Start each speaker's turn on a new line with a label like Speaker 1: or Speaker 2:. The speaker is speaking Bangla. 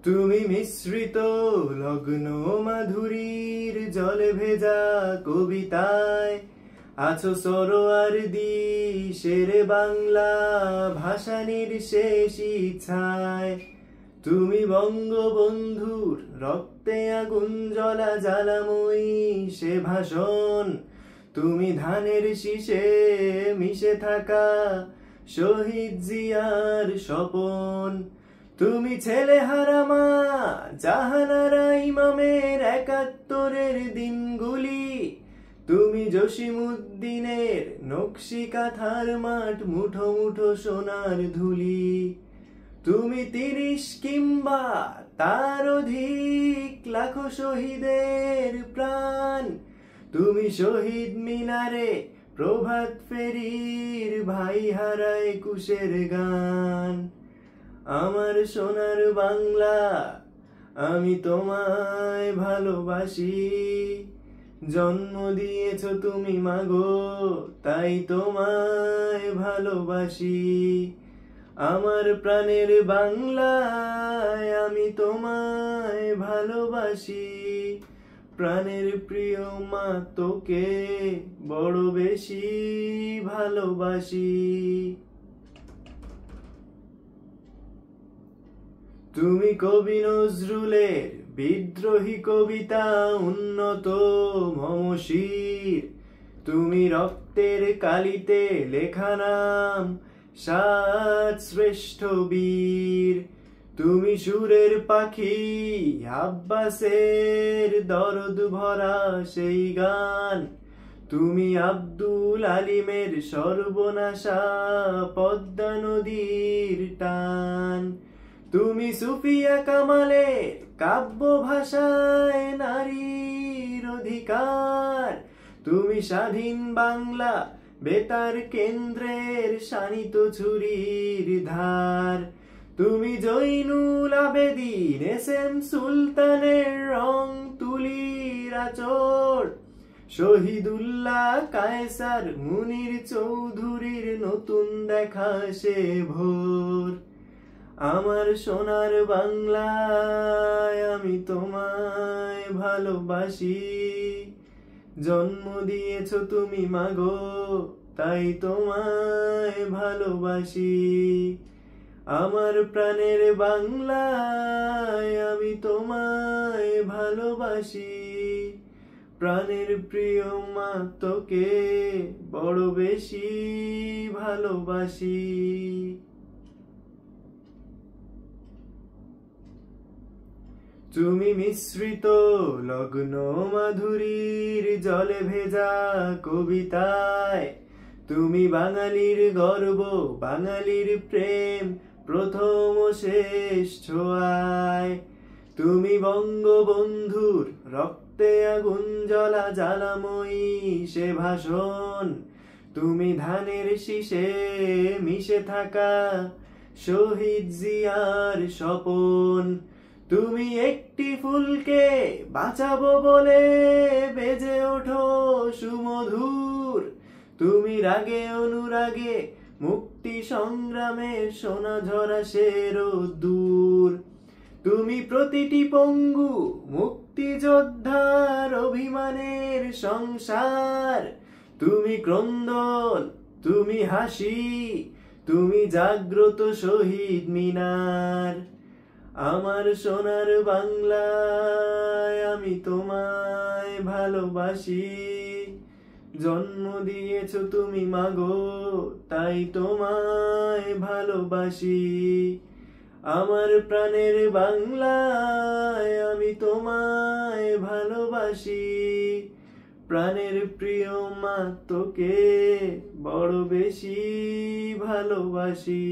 Speaker 1: তুমি মিশ্রিত লগ্ন মাধুরীর জলে ভেজা কবিতায় আছো সরোয়ার্দী শেরে বাংলা ভাষানির শেষ ইচ্ছায়। তুমি বঙ্গবন্ধুর রক্তে আগুন জ্বলা জ্বালাময়ী সে ভাষণ। তুমি ধানের শীষে মিশে থাকা শহীদ জিয়ার স্বপন। তুমি ছেলে হারামা জাহানারা ইমামের ৭১-এর দিনগুলি। তুমি জসিমউদ্দিনের নকশি কাঁথার মাঠ মুঠো মুঠো সোনার ধুলি। তুমি ৩০ কিংবা তার অধিক লাখো শহীদের প্রাণ। তুমি শহীদ মিনারে প্রভাত ফেরির ভাই হারায় কুশের গান। আমার সোনার বাংলা আমি তোমায় ভালোবাসি। জন্ম দিয়েছ তুমি মাগো তাই তোমায় ভালোবাসি। আমার প্রাণের বাংলায় আমি তোমায় ভালোবাসি। প্রাণের প্রিয় মা তোকে বড় বেশি ভালোবাসি। তুমি কবি নজরুলের বিদ্রোহী কবিতা উন্নত মমশির। তুমি রক্তের কালিতে লেখা নাম ৭ শ্রেষ্ঠ বীর। তুমি সুরের পাখি আব্বাসের দরদ ভরা সেই গান। তুমি আব্দুল আলিমের সর্বনাশা পদ্মা নদীর টান। তুমি সুফিয়া কামালের কাব্য ভাষায় নারীর অধিকার। তুমি স্বাধীন বাংলা বেতার কেন্দ্রের শানিত ছুরির ধার। তুমি জৈনুল আবেদিন এস.এম. সুলতানের রং তুলির আচর। শহীদুল্লাহ কায়সার মুনির চৌধুরীর নতুন দেখা সে ভোর। আমার সোনার বাংলায় আমি তোমায় ভালোবাসি। জন্ম দিয়েছ তুমি মাগো তাই তোমায় ভালোবাসি। আমার প্রাণের বাংলায় আমি তোমায় ভালোবাসি। প্রাণের প্রিয় মা তোকে বড় বেশি ভালোবাসি। তুমি মিশ্রিত লগ্ন মাধুরীর জলে ভেজা কবিতায়। তুমি বাঙালির গর্ব বাঙালির প্রেম প্রথম ও শেষ ছোঁয়ায়। তুমি বঙ্গবন্ধুর রক্তে আগুন জ্বলা জ্বালাময়ী সে ভাষণ। তুমি ধানের শীষে মিশে থাকা শহীদ জিয়ার স্বপন। তুমি একটি ফুলকে বাঁচাবো বলে বেজে ওঠো সুমধুর। তুমি রাগে অনুরাগে মুক্তি সংগ্রামের সোনা ঝরা দূর। তুমি প্রতিটি পঙ্গু মুক্তিযোদ্ধার অভিমানের সংসার। তুমি ক্রন্দন তুমি হাসি তুমি জাগ্রত শহীদ মিনার। আমার সোনার বাংলায় আমি তোমায় ভালোবাসি। জন্ম দিয়েছ তুমি মাগো তাই তোমায় ভালোবাসি। আমার প্রাণের বাংলায় আমি তোমায় ভালোবাসি। প্রাণের প্রিয় মা তোকে বড় বেশি ভালোবাসি।